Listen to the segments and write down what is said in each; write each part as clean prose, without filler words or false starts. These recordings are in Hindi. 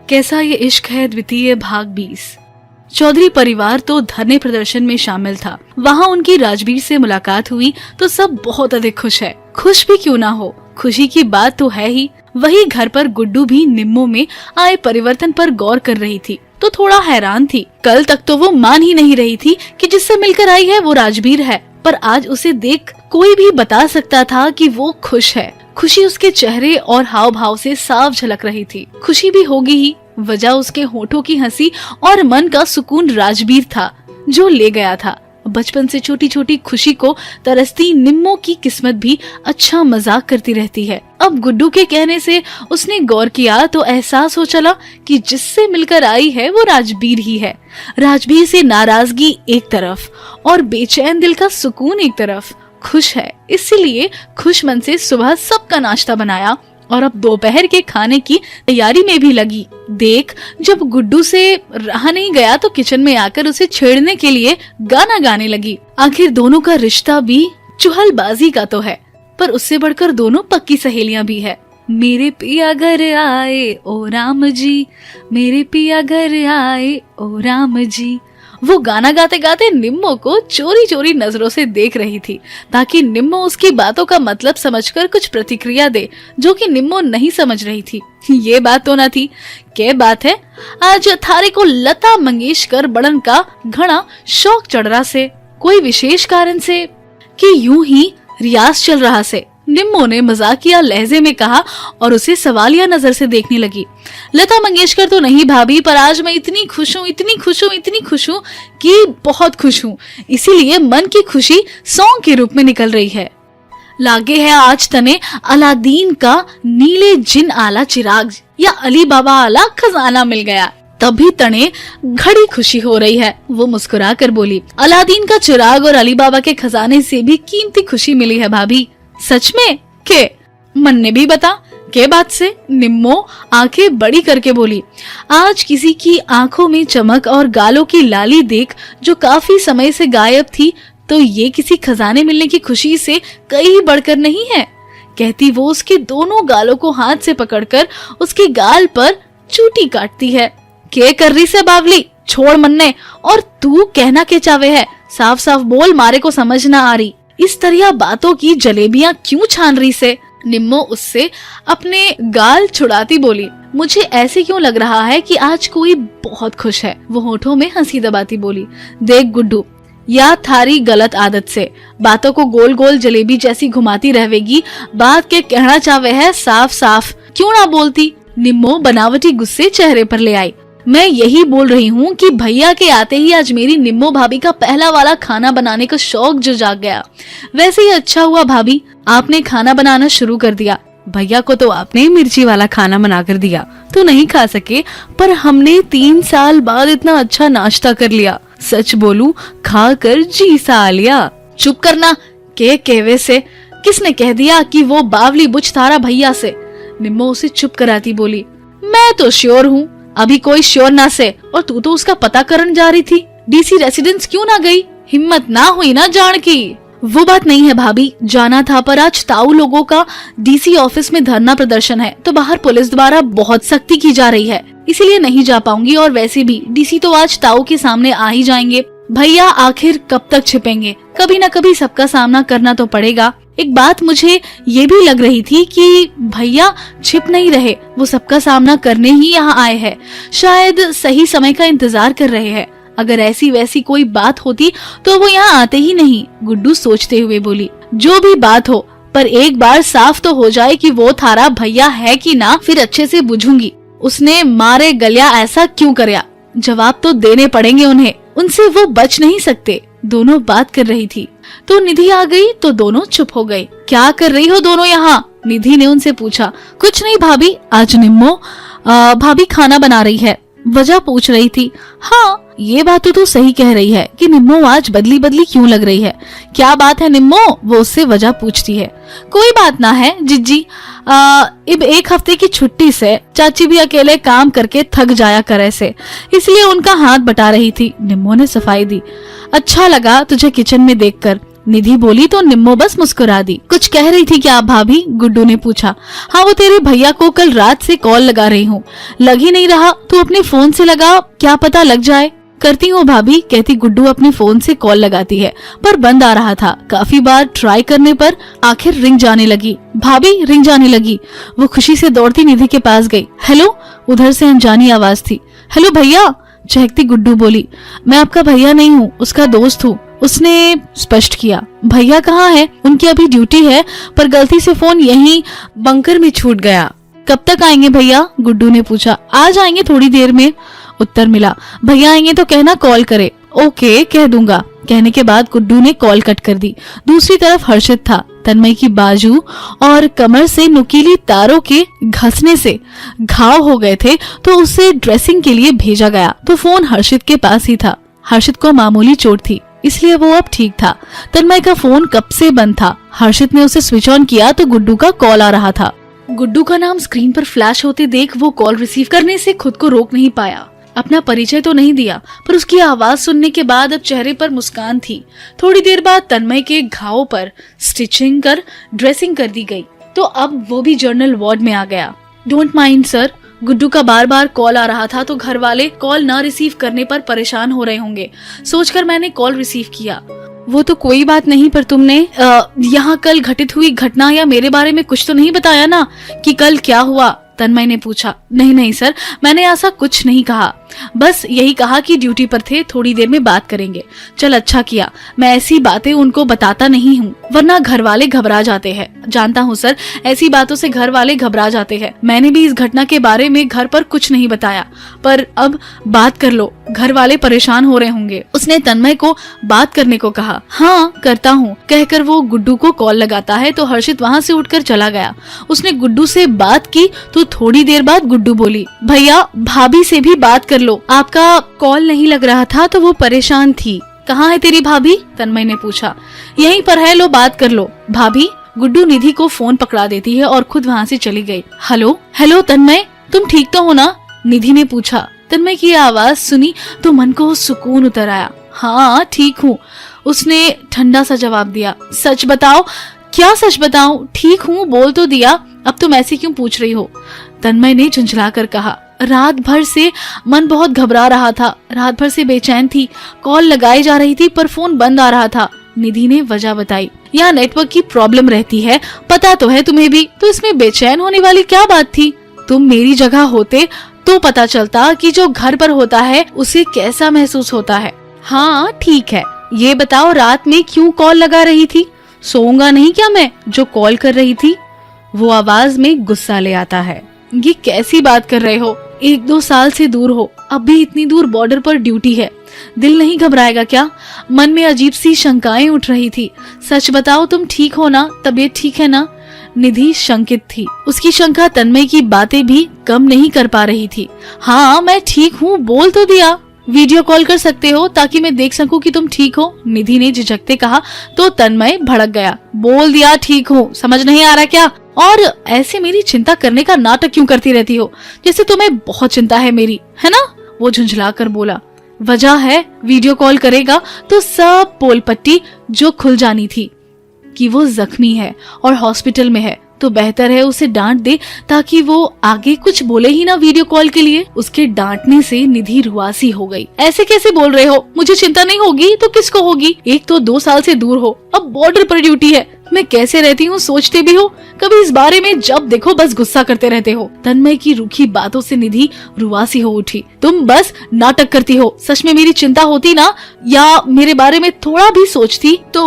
कैसा ये इश्क है द्वितीय भाग 20। चौधरी परिवार तो धरने प्रदर्शन में शामिल था। वहाँ उनकी राजवीर से मुलाकात हुई तो सब बहुत अधिक खुश है। खुश भी क्यों ना हो, खुशी की बात तो है ही। वही घर पर गुड्डू भी निम्मो में आए परिवर्तन पर गौर कर रही थी तो थोड़ा हैरान थी। कल तक तो वो मान ही नहीं रही थी कि जिससे मिलकर आई है वो राजवीर है, पर आज उसे देख कोई भी बता सकता था कि वो खुश है। खुशी उसके चेहरे और हाव भाव से साफ झलक रही थी। खुशी भी होगी ही, वजह उसके होठों की हंसी और मन का सुकून राजवीर था जो ले गया था। बचपन से छोटी छोटी खुशी को तरसती निम्मो की किस्मत भी अच्छा मजाक करती रहती है। अब गुड्डू के कहने से उसने गौर किया तो एहसास हो चला कि जिससे मिलकर आई है वो राजवीर ही है। राजवीर से नाराजगी एक तरफ और बेचैन दिल का सुकून एक तरफ। खुश है, इसीलिए खुश मन से सुबह सबका नाश्ता बनाया और अब दोपहर के खाने की तैयारी में भी लगी। देख, जब गुड्डू से रहा नहीं गया तो किचन में आकर उसे छेड़ने के लिए गाना गाने लगी। आखिर दोनों का रिश्ता भी चुहलबाजी का तो है, पर उससे बढ़कर दोनों पक्की सहेलियां भी है। मेरे पिया घर आए ओ राम जी, मेरे पिया घर आए ओ राम जी। वो गाना गाते गाते निम्मो को चोरी चोरी नजरों से देख रही थी ताकि निम्मो उसकी बातों का मतलब समझकर कुछ प्रतिक्रिया दे, जो कि निम्मो नहीं समझ रही थी। ये बात तो न थी। क्या बात है, आज थारे को लता मंगेशकर बड़न का घना शौक चढ़ रहा से, कोई विशेष कारण से कि यूं ही रियाज चल रहा से, निम्मो ने मजाकिया लहजे में कहा और उसे सवालिया नजर से देखने लगी। लता मंगेशकर तो नहीं भाभी, पर आज मैं इतनी खुश हूँ, इतनी खुश हूँ, इतनी खुश हूँ कि बहुत खुश हूँ। इसीलिए मन की खुशी सॉन्ग के रूप में निकल रही है। लागे है आज तने अलादीन का नीले जिन आला चिराग या अली बाबा आला खजाना मिल गया, तभी तने घड़ी खुशी हो रही है। वो मुस्कुरा कर बोली, अलादीन का चिराग और अली बाबा के खजाने से भी कीमती खुशी मिली है भाभी। सच में? के मन ने भी बता के बात से निम्मो आंखें बड़ी करके बोली। आज किसी की आंखों में चमक और गालों की लाली देख जो काफी समय से गायब थी, तो ये किसी खजाने मिलने की खुशी से कहीं बढ़कर नहीं है। कहती वो उसके दोनों गालों को हाथ से पकड़कर उसके गाल पर चूटी काटती है। के कर रही से बावली, छोड़ मन्ने, और तू कहना के चावे है, साफ साफ बोल, मारे को समझ ना आ रही। इस तरह बातों की जलेबियां क्यों छान रही से? निम्मो उससे अपने गाल छुड़ाती बोली। मुझे ऐसे क्यों लग रहा है कि आज कोई बहुत खुश है। वो होठों में हंसी दबाती बोली। देख गुड्डू, या थारी गलत आदत से बातों को गोल गोल जलेबी जैसी घुमाती रहेगी। बात के कहना चाहे है साफ साफ क्यों ना बोलती? निम्मो बनावटी गुस्से चेहरे पर ले आई। मैं यही बोल रही हूँ कि भैया के आते ही आज मेरी निम्मो भाभी का पहला वाला खाना बनाने का शौक जो जाग गया। वैसे ही अच्छा हुआ भाभी, आपने खाना बनाना शुरू कर दिया। भैया को तो आपने मिर्ची वाला खाना बना कर दिया तो नहीं खा सके, पर हमने 3 साल बाद इतना अच्छा नाश्ता कर लिया। सच बोलूं, खा कर जी सा लिया। चुप करना के कहवे से, किसने कह दिया कि वो बावली बुझ थारा भैया से? निम्मो उसे चुप कराती बोली। मैं तो श्योर हूँ। अभी कोई श्योर ना से, और तू तो उसका पता करने जा रही थी। डीसी रेसिडेंस क्यों ना गई? हिम्मत ना हुई ना जान की? वो बात नहीं है भाभी, जाना था, पर आज ताऊ लोगों का डीसी ऑफिस में धरना प्रदर्शन है तो बाहर पुलिस द्वारा बहुत सख्ती की जा रही है, इसीलिए नहीं जा पाऊंगी। और वैसे भी डीसी तो आज ताऊ के सामने आ ही जाएंगे। भैया आखिर कब तक छिपेंगे? कभी न कभी सबका सामना करना तो पड़ेगा। एक बात मुझे ये भी लग रही थी कि भैया छिप नहीं रहे, वो सबका सामना करने ही यहाँ आए हैं। शायद सही समय का इंतजार कर रहे हैं। अगर ऐसी वैसी कोई बात होती तो वो यहाँ आते ही नहीं। गुड्डू सोचते हुए बोली। जो भी बात हो, पर एक बार साफ तो हो जाए कि वो थारा भैया है कि ना, फिर अच्छे से बुझूंगी। उसने मारे गलिया ऐसा क्यों करया? जवाब तो देने पड़ेंगे उन्हें, उनसे वो बच नहीं सकते। दोनों बात कर रही थी तो निधि आ गई तो दोनों चुप हो गए। क्या कर रही हो दोनों यहाँ? निधि ने उनसे पूछा। कुछ नहीं भाभी, आज निम्मो भाभी खाना बना रही है। वजह पूछ रही थी। हाँ, ये बात तो सही कह रही है कि निम्मो आज बदली बदली क्यों लग रही है। क्या बात है निम्मो? वो उससे वजह पूछती है। कोई बात ना है जिज्जी, इब 1 हफ्ते की छुट्टी से चाची भी अकेले काम करके थक जाया करे से, इसलिए उनका हाथ बटा रही थी। निम्मो ने सफाई दी। अच्छा लगा तुझे किचन में देखकर। निधि बोली तो निम्मो बस मुस्कुरा दी। कुछ कह रही थी क्या भाभी? गुड्डू ने पूछा। हाँ, वो तेरे भैया को कल रात से कॉल लगा रही हूँ, लग ही नहीं रहा। तू अपने फोन से लगा, क्या पता लग जाए। करती हूँ भाभी, कहती गुड्डू अपने फोन से कॉल लगाती है, पर बंद आ रहा था। काफी बार ट्राई करने पर आखिर रिंग जाने लगी। भाभी, रिंग जाने लगी। वो खुशी से दौड़ती निधि के पास गई। हेलो, उधर से अनजानी आवाज थी। हेलो भैया, चहकती गुड्डू बोली। मैं आपका भैया नहीं हूँ, उसका दोस्त हूँ, उसने स्पष्ट किया। भैया कहाँ है? उनकी अभी ड्यूटी है, पर गलती से फोन यहीं बंकर में छूट गया। कब तक आएंगे भैया? गुड्डू ने पूछा। आ जाएंगे थोड़ी देर में, उत्तर मिला। भैया आएंगे तो कहना कॉल करे। ओके, कह दूंगा। कहने के बाद गुड्डू ने कॉल कट कर दी। दूसरी तरफ हर्षित था। तन्मय की बाजू और कमर से नुकीली तारों के घसने से घाव हो गए थे, तो उसे ड्रेसिंग के लिए भेजा गया तो फोन हर्षित के पास ही था। हर्षित को मामूली चोट थी, इसलिए वो अब ठीक था। तन्मय का फोन कब से बंद था। हर्षित ने उसे स्विच ऑन किया तो गुड्डू का कॉल आ रहा था। गुड्डू का नाम स्क्रीन पर फ्लैश होते देख वो कॉल रिसीव करने से खुद को रोक नहीं पाया। अपना परिचय तो नहीं दिया, पर उसकी आवाज सुनने के बाद अब चेहरे पर मुस्कान थी। थोड़ी देर बाद तन्मय के घावों पर स्टिचिंग कर ड्रेसिंग कर दी गई, तो अब वो भी जर्नल वार्ड में आ गया। Don't mind sir. गुड्डू का बार बार कॉल आ रहा था, तो घर वाले कॉल न रिसीव करने पर परेशान हो रहे होंगे, सोचकर मैंने कॉल रिसीव किया। वो तो कोई बात नहीं, पर तुमने यहाँ कल घटित हुई घटना या मेरे बारे में कुछ तो नहीं बताया ना, कि कल क्या हुआ? तन्मय ने पूछा। नहीं सर, मैंने ऐसा कुछ नहीं कहा, बस यही कहा कि ड्यूटी पर थे, थोड़ी देर में बात करेंगे। चल, अच्छा किया, मैं ऐसी बातें उनको बताता नहीं हूँ, वरना घर वाले घबरा जाते हैं। जानता हूँ सर, ऐसी बातों से घर वाले घबरा जाते हैं। मैंने भी इस घटना के बारे में घर पर कुछ नहीं बताया, पर अब बात कर लो, घर वाले परेशान हो रहे होंगे। उसने तन्मय को बात करने को कहा। हाँ, करता हूँ, कहकर वो गुड्डू को कॉल लगाता है तो हर्षित वहाँ से उठकर चला गया। उसने गुड्डू से बात की तो थोड़ी देर बाद गुड्डू बोली, भैया भाभी से भी बात कर लो, आपका कॉल नहीं लग रहा था तो वो परेशान थी। कहाँ है तेरी भाभी? तन्मय ने पूछा। यहीं पर है, लो बात कर लो। भाभी? गुड्डू निधि को फोन पकड़ा देती है और खुद वहाँ से चली गई। हेलो तन्मय, तुम ठीक तो हो ना? निधि ने पूछा। तन्मय की आवाज सुनी तो मन को सुकून उतर आया। हाँ, ठीक हूँ, उसने ठंडा सा जवाब दिया। सच बताओ। क्या सच बताऊं? ठीक हूँ बोल तो दिया, अब तुम ऐसे क्यों पूछ रही हो? तन्मय ने झुंझला कर कहा। रात भर से मन बहुत घबरा रहा था, रात भर से बेचैन थी, कॉल लगाई जा रही थी पर फोन बंद आ रहा था। निधि ने वजह बताई। यहाँ नेटवर्क की प्रॉब्लम रहती है, पता तो है तुम्हें भी, तो इसमें बेचैन होने वाली क्या बात थी? तुम मेरी जगह होते तो पता चलता कि जो घर पर होता है उसे कैसा महसूस होता है। हाँ ठीक है, ये बताओ रात में क्यों कॉल लगा रही थी? सोऊंगा नहीं क्या मैं जो कॉल कर रही थी? वो आवाज में गुस्सा ले आता है। ये कैसी बात कर रहे हो? 1-2 साल से दूर हो, अब भी इतनी दूर बॉर्डर पर ड्यूटी है, दिल नहीं घबराएगा क्या? मन में अजीब सी शंकाएं उठ रही थी। सच बताओ तुम ठीक हो ना? तबीयत ठीक है ना? निधि शंकित थी। उसकी शंका तन्मय की बातें भी कम नहीं कर पा रही थी। हाँ मैं ठीक हूँ, बोल तो दिया। वीडियो कॉल कर सकते हो ताकि मैं देख सकूं कि तुम ठीक हो? निधि ने झिझकते कहा तो तन्मय भड़क गया। बोल दिया ठीक हूँ, समझ नहीं आ रहा क्या? और ऐसे मेरी चिंता करने का नाटक क्यों करती रहती हो, जैसे तुम्हें बहुत चिंता है मेरी, है ना? वो झुंझला कर बोला। वजह है, वीडियो कॉल करेगा तो सब पोल पट्टी जो खुल जानी थी कि वो जख्मी है और हॉस्पिटल में है, तो बेहतर है उसे डांट दे ताकि वो आगे कुछ बोले ही ना वीडियो कॉल के लिए। उसके डांटने से निधि रुआसी हो गई। ऐसे कैसे बोल रहे हो? मुझे चिंता नहीं होगी तो किसको होगी? एक तो 2 साल से दूर हो, अब बॉर्डर पर ड्यूटी है, मैं कैसे रहती हूँ सोचते भी हो? कभी इस बारे में जब देखो बस गुस्सा करते रहते हो। तन्मय की रूखी बातों से निधि रुआसी हो उठी। तुम बस नाटक करती हो, सच में मेरी चिंता होती ना, या मेरे बारे में थोड़ा भी सोचती तो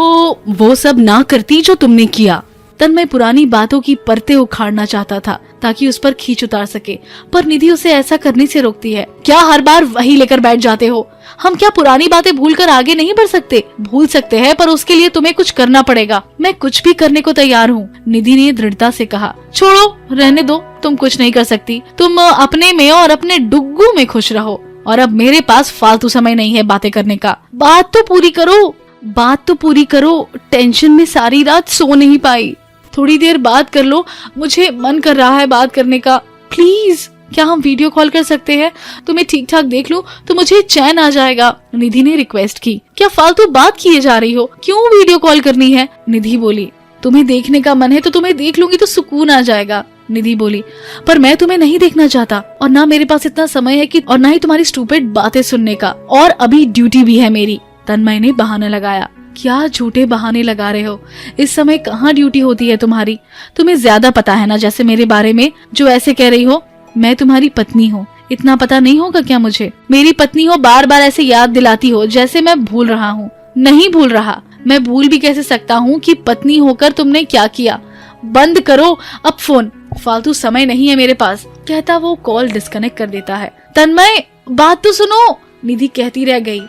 वो सब ना करती जो तुमने किया। तन्मय पुरानी बातों की परतें उखाड़ना चाहता था ताकि उस पर खींच उतार सके, पर निधि उसे ऐसा करने से रोकती है। क्या हर बार वही लेकर बैठ जाते हो? हम क्या पुरानी बातें भूलकर आगे नहीं बढ़ सकते? भूल सकते हैं, पर उसके लिए तुम्हें कुछ करना पड़ेगा। मैं कुछ भी करने को तैयार हूँ, निधि ने दृढ़ता से कहा। छोड़ो, रहने दो, तुम कुछ नहीं कर सकती। तुम अपने में और अपने डुग्गू में खुश रहो, और अब मेरे पास फालतू समय नहीं है बातें करने का। बात तो पूरी करो। टेंशन में सारी रात सो नहीं पाई। थोड़ी देर बात कर लो, मुझे मन कर रहा है बात करने का। प्लीज, क्या हम वीडियो कॉल कर सकते हैं? तुम्हें ठीक ठाक देख लूं तो मुझे चैन आ जाएगा। निधि ने रिक्वेस्ट की। क्या फालतू बात किए जा रही हो? क्यों वीडियो कॉल करनी है? निधि बोली। तुम्हें देखने का मन है तो तुम्हें देख लूंगी तो सुकून आ जाएगा। निधि बोली, पर मैं तुम्हें नहीं देखना चाहता और ना मेरे पास इतना समय है कि और ना ही तुम्हारी स्टूपिड बातें सुनने का, और अभी ड्यूटी भी है मेरी। तन्मय ने बहाना लगाया। क्या झूठे बहाने लगा रहे हो? इस समय कहाँ ड्यूटी होती है तुम्हारी? तुम्हें ज्यादा पता है ना जैसे मेरे बारे में, जो ऐसे कह रही हो। मैं तुम्हारी पत्नी हूँ, इतना पता नहीं होगा क्या मुझे? मेरी पत्नी हो, बार बार ऐसे याद दिलाती हो जैसे मैं भूल रहा हूँ। नहीं भूल रहा। मैं भूल भी कैसे सकता हूँ कि पत्नी होकर तुमने क्या किया? बंद करो अब फोन, फालतू समय नहीं है मेरे पास, कहता वो कॉल डिस्कनेक्ट कर देता है। तन्मय बात तो सुनो, निधि कहती रह गई।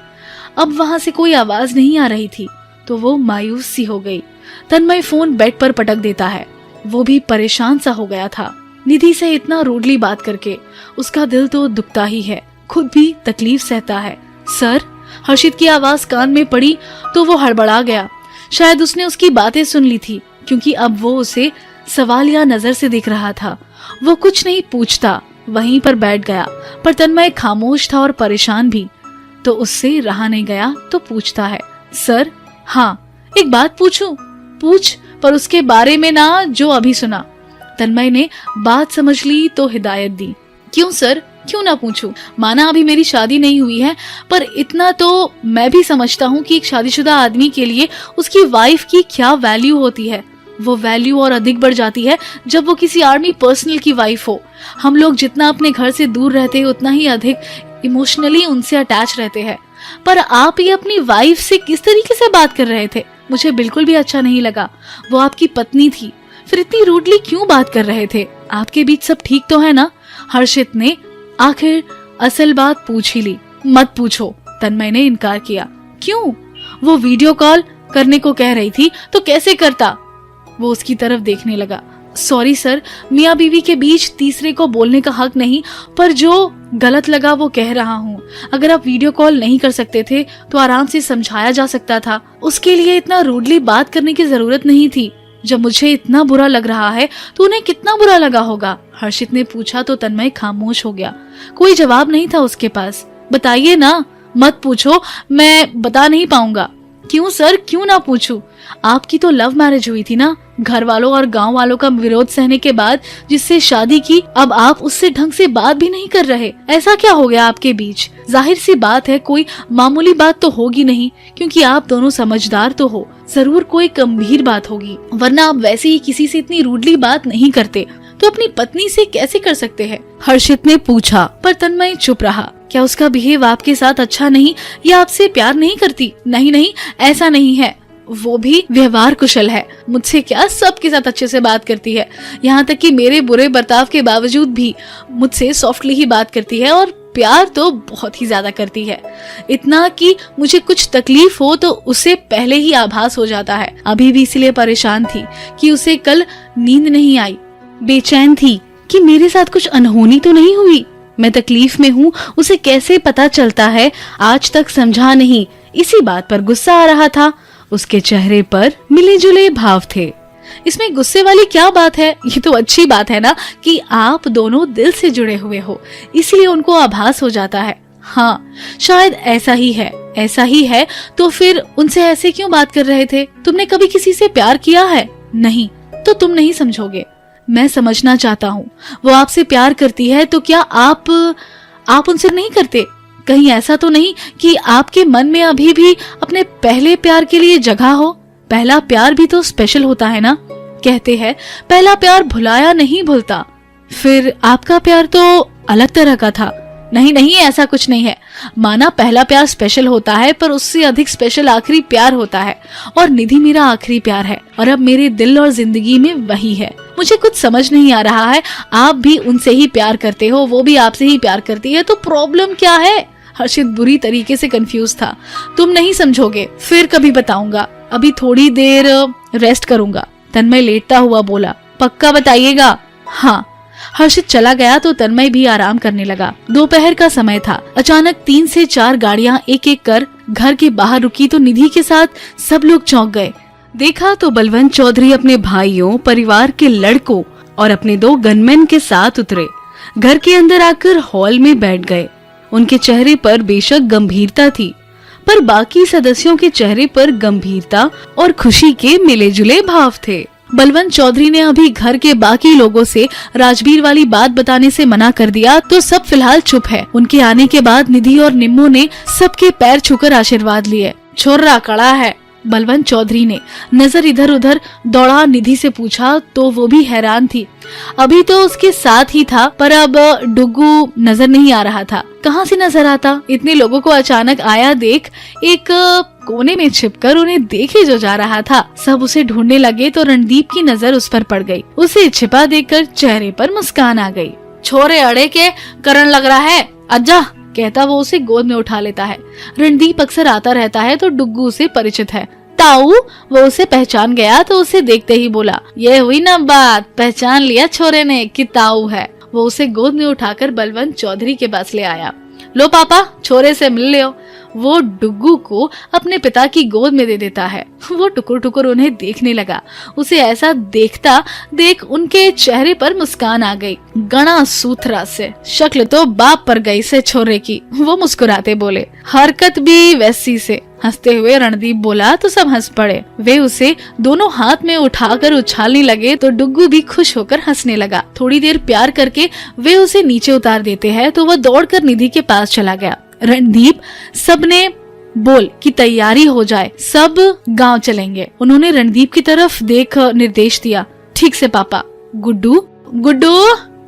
अब वहां से कोई आवाज नहीं आ रही थी तो वो मायूस सी हो गई। तन्मय फोन बेड पर पटक देता है। वो भी परेशान सा हो गया था। निधि से इतना रूडली बात करके उसका दिल तो दुखता ही है, खुद भी तकलीफ सहता है। सर, हर्षित की आवाज कान में पड़ी तो वो हड़बड़ा गया। शायद उसने उसकी बातें सुन ली थी, क्योंकि अब वो उसे सवालिया नजर से देख रहा था। वो कुछ नहीं पूछता, वहीं पर बैठ गया। पर तन्मय खामोश था और परेशान भी, तो उससे रहा नहीं गया तो पूछता है, सर, हाँ एक बात पूछूं? पूछ, पर उसके बारे में ना जो अभी सुना। तन्मय ने बात समझ ली तो हिदायत दी। क्यों सर, क्यों ना पूछूं? माना अभी मेरी शादी नहीं हुई है, पर इतना तो मैं भी समझता हूँ कि एक शादीशुदा आदमी के लिए उसकी वाइफ की क्या वैल्यू होती है। वो वैल्यू और अधिक बढ़ जाती है जब वो किसी आर्मी पर्सनल की वाइफ हो। हम लोग जितना अपने घर से दूर रहते हैं उतना ही अधिक इमोशनली उनसे अटैच रहते हैं। पर आप ये अपनी वाइफ से किस तरीके से बात कर रहे थे? मुझे बिल्कुल भी अच्छा नहीं लगा। वो आपकी पत्नी थी, फिर इतनी रूडली क्यों बात कर रहे थे? आपके बीच सब ठीक तो है ना? हर्षित ने आखिर असल बात पूछ ही ली। मत पूछो, तन्मय ने इनकार किया। क्यों? वो वीडियो कॉल करने को कह रही थी तो कैसे करता? वो उसकी तरफ देखने लगा। सॉरी सर, मियाँ बीवी के बीच तीसरे को बोलने का हक नहीं, पर जो गलत लगा वो कह रहा हूँ। अगर आप वीडियो कॉल नहीं कर सकते थे तो आराम से समझाया जा सकता था। उसके लिए इतना रूडली बात करने की जरूरत नहीं थी। जब मुझे इतना बुरा लग रहा है तो उन्हें कितना बुरा लगा होगा? हर्षित ने पूछा तो तन्मय खामोश हो गया। कोई जवाब नहीं था उसके पास। बताइए ना। मत पूछो, मैं बता नहीं पाऊंगा। क्यों सर, क्यों ना पूछूं? आपकी तो लव मैरिज हुई थी ना, घर वालों और गांव वालों का विरोध सहने के बाद जिससे शादी की, अब आप उससे ढंग से बात भी नहीं कर रहे। ऐसा क्या हो गया आपके बीच? जाहिर सी बात है कोई मामूली बात तो होगी नहीं, क्योंकि आप दोनों समझदार तो हो। जरूर कोई गंभीर बात होगी, वरना आप वैसे ही किसी से इतनी रूडली बात नहीं करते, तो अपनी पत्नी से कैसे कर सकते हैं? हर्षित ने पूछा। पर तन्मय चुप रहा। क्या उसका बिहेव आपके साथ अच्छा नहीं, या आपसे प्यार नहीं करती? नहीं नहीं, ऐसा नहीं है। वो भी व्यवहार कुशल है। मुझसे क्या, सबके साथ अच्छे से बात करती है। यहाँ तक कि मेरे बुरे बर्ताव के बावजूद भी मुझसे सॉफ्टली ही बात करती है, और प्यार तो बहुत ही ज्यादा करती है। इतना कि मुझे कुछ तकलीफ हो तो उसे पहले ही आभास हो जाता है। अभी भी इसलिए परेशान थी कि उसे कल नींद नहीं आई। बेचैन थी कि मेरे साथ कुछ अनहोनी तो नहीं हुई। मैं तकलीफ में हूँ, उसे कैसे पता चलता है आज तक समझा नहीं। इसी बात पर गुस्सा आ रहा था। उसके चेहरे पर मिले जुले भाव थे। इसमें गुस्से वाली क्या बात है? ये तो अच्छी बात है ना कि आप दोनों दिल से जुड़े हुए हो, इसलिए उनको आभास हो जाता है। हाँ, शायद ऐसा ही है। ऐसा ही है तो फिर उनसे ऐसे क्यों बात कर रहे थे? तुमने कभी किसी से प्यार किया है? नहीं, तो तुम नहीं समझोगे। मैं समझना चाहता हूँ। वो आपसे प्यार करती है तो क्या आप उनसे नहीं करते? कहीं ऐसा तो नहीं कि आपके मन में अभी भी अपने पहले प्यार के लिए जगह हो? पहला प्यार भी तो स्पेशल होता है ना। कहते हैं पहला प्यार भुलाया नहीं भूलता। फिर आपका प्यार तो अलग तरह का था। नहीं नहीं, ऐसा कुछ नहीं है। माना पहला प्यार स्पेशल होता है, पर उससे अधिक स्पेशल आखिरी प्यार होता है, और निधि मेरा आखिरी प्यार है, और अब मेरे दिल और जिंदगी में वही है। मुझे कुछ समझ नहीं आ रहा है। आप भी उनसे ही प्यार करते हो, वो भी आपसे ही प्यार करती है, तो प्रॉब्लम क्या है? हर्षित बुरी तरीके से कंफ्यूज था। तुम नहीं समझोगे, फिर कभी बताऊंगा। अभी थोड़ी देर रेस्ट करूंगा। तन्मय लेटता हुआ बोला। पक्का बताइएगा? हाँ। हर्षित चला गया तो तन्मय भी आराम करने लगा। दोपहर का समय था। अचानक 3 से 4 गाड़ियां एक एक कर घर के बाहर रुकी तो निधि के साथ सब लोग चौंक गए। देखा तो बलवंत चौधरी अपने भाइयों, परिवार के लड़कों और अपने 2 गनमैन के साथ उतरे। घर के अंदर आकर हॉल में बैठ गए। उनके चेहरे पर बेशक गंभीरता थी, पर बाकी सदस्यों के चेहरे पर गंभीरता और खुशी के मिले जुले भाव थे। बलवंत चौधरी ने अभी घर के बाकी लोगों से राजबीर वाली बात बताने से मना कर दिया, तो सब फिलहाल चुप है। उनके आने के बाद निधि और निम्मो ने सबके पैर छूकर आशीर्वाद लिए। छोरा कड़ा है, बलवंत चौधरी ने नजर इधर उधर दौड़ा निधि से पूछा, तो वो भी हैरान थी। अभी तो उसके साथ ही था, पर अब डुग्गू नजर नहीं आ रहा था। कहाँ से नजर आता? इतने लोगों को अचानक आया देख एक कोने में छिपकर उन्हें देखे जो जा रहा था। सब उसे ढूंढने लगे तो रणदीप की नजर उस पर पड़ गई। उसे छिपा देखकर चेहरे पर मुस्कान आ गई। छोरे अड़े के करण लग रहा है, आजा, कहता वो उसे गोद में उठा लेता है। रणदीप अक्सर आता रहता है तो डुग्गू उसे परिचित है। ताऊ, वो उसे पहचान गया तो उसे देखते ही बोला, ये हुई ना बात, पहचान लिया छोरे ने कि ताऊ है। वो उसे गोद में उठाकर बलवंत चौधरी के पास ले आया। लो पापा, छोरे से मिल लियो। वो डुग्गू को अपने पिता की गोद में दे देता है। वो टुकुर टुकुर उन्हें देखने लगा। उसे ऐसा देखता देख उनके चेहरे पर मुस्कान आ गई। गणा सूथरा से शक्ल तो बाप पर गई से छोरे की। वो मुस्कुराते बोले, हरकत भी वैसी से। हंसते हुए रणदीप बोला तो सब हंस पड़े। वे उसे दोनों हाथ में उठाकर उछालने लगे तो डुग्गू भी खुश होकर हंसने लगा। थोड़ी देर प्यार करके वे उसे नीचे उतार देते हैं तो वह दौड़कर निधि के पास चला गया। रणदीप, सबने बोल कि तैयारी हो जाए, सब गांव चलेंगे। उन्होंने रणदीप की तरफ देख निर्देश दिया। ठीक से पापा। गुड्डू, गुड्डू,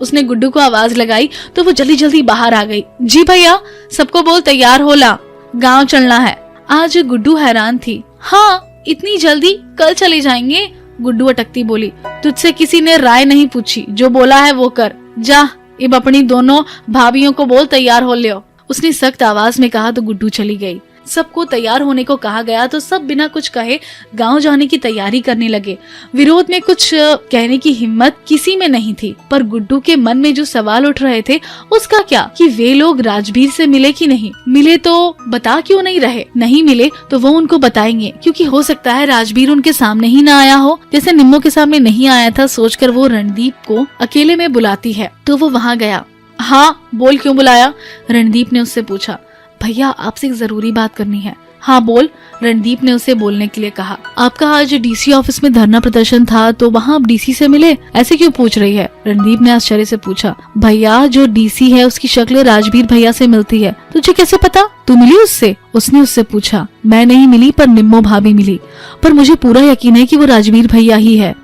उसने गुड्डू को आवाज लगाई तो वो जल्दी जल्दी बाहर आ गई। जी भैया, सबको बोल तैयार होला, गांव चलना है। आज गुड्डू हैरान थी। हाँ, इतनी जल्दी? कल चले जाएंगे। गुड्डू अटकती बोली, तुझसे किसी ने राय नहीं पूछी, जो बोला है वो कर। जा, अब अपनी दोनों भाभियों को बोल तैयार हो लियो। उसने सख्त आवाज में कहा तो गुड्डू चली गई। सबको तैयार होने को कहा गया तो सब बिना कुछ कहे गांव जाने की तैयारी करने लगे। विरोध में कुछ कहने की हिम्मत किसी में नहीं थी, पर गुड्डू के मन में जो सवाल उठ रहे थे उसका क्या, कि वे लोग राजबीर से मिले कि नहीं मिले, तो बता क्यों नहीं रहे। नहीं मिले तो वो उनको बताएंगे, क्योंकि हो सकता है राजबीर उनके सामने ही ना आया हो, जैसे निम्मो के सामने नहीं आया था। सोचकर वो रणदीप को अकेले में बुलाती है तो वो वहाँ गया। हाँ बोल, क्यों बुलाया? रणदीप ने उससे पूछा। भैया, आपसे एक जरूरी बात करनी है। हाँ बोल, रणदीप ने उसे बोलने के लिए कहा। आपका आज डीसी ऑफिस में धरना प्रदर्शन था तो वहाँ आप डीसी से मिले, ऐसे क्यों पूछ रही है? रणदीप ने आश्चर्य से पूछा। भैया, जो डीसी है उसकी शक्ल राजबीर भैया से मिलती है। तुझे कैसे पता? तू मिली उससे? उसने उससे पूछा। मैं नहीं मिली, पर निम्मो भाभी मिली, पर मुझे पूरा यकीन है कि वो राजबीर भैया ही है।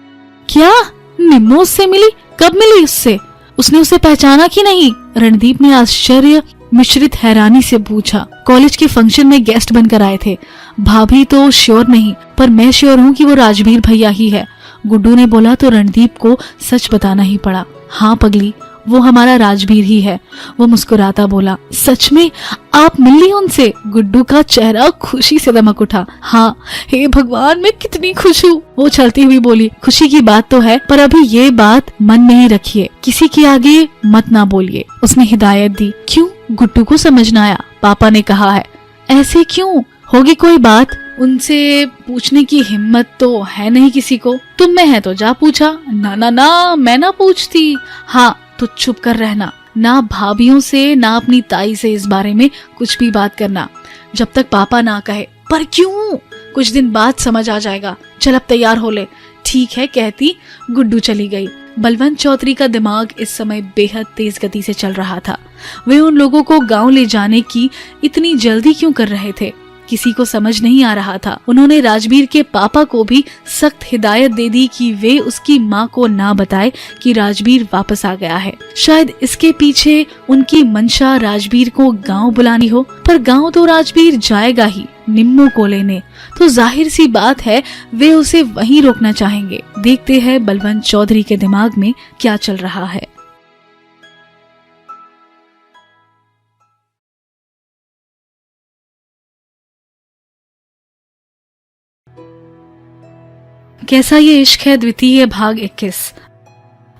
क्या? निम्मो उससे मिली? कब मिली उससे? उसने उसे पहचाना कि नहीं? रणदीप ने आश्चर्य मिश्रित हैरानी से पूछा। कॉलेज के फंक्शन में गेस्ट बनकर आए थे। भाभी तो श्योर नहीं, पर मैं श्योर हूँ कि वो राजबीर भैया ही है। गुड्डू ने बोला तो रणदीप को सच बताना ही पड़ा। हाँ पगली, वो हमारा राजबीर ही है। वो मुस्कुराता बोला। सच में? आप मिल ली उनसे? गुड्डू का चेहरा खुशी से दमक उठा। हाँ, हे भगवान, मैं कितनी खुश हूँ। वो चलती हुई बोली। खुशी की बात तो है, पर अभी ये बात मन में ही रखिए, किसी के आगे मत ना बोलिए। उसने हिदायत दी। क्यों? गुड्डू को समझ न आया। पापा ने कहा है। ऐसे क्यों? होगी कोई बात? उनसे पूछने की हिम्मत तो है नहीं किसी को। तुम में है तो जा पूछा। ना ना ना, मैं ना पूछती। हाँ, तो चुप कर रहना, ना भाभियों से ना अपनी ताई से इस बारे में कुछ भी बात करना, जब तक पापा ना कहे। पर क्यों? कुछ दिन बाद समझ आ जाएगा। चल अब तैयार हो ले। ठीक है, कहती गुड्डू चली गई। बलवंत चौधरी का दिमाग इस समय बेहद तेज गति से चल रहा था। वे उन लोगों को गांव ले जाने की इतनी जल्दी क्यों कर रहे थे, किसी को समझ नहीं आ रहा था। उन्होंने राजबीर के पापा को भी सख्त हिदायत दे दी कि वे उसकी माँ को ना बताए कि राजबीर वापस आ गया है। शायद इसके पीछे उनकी मंशा राजबीर को गांव बुलानी हो, पर गांव तो राजबीर जाएगा ही निम्मो को लेने, तो जाहिर सी बात है वे उसे वहीं रोकना चाहेंगे। देखते हैं बलवंत चौधरी के दिमाग में क्या चल रहा है। कैसा ये इश्क है, द्वितीय भाग 21।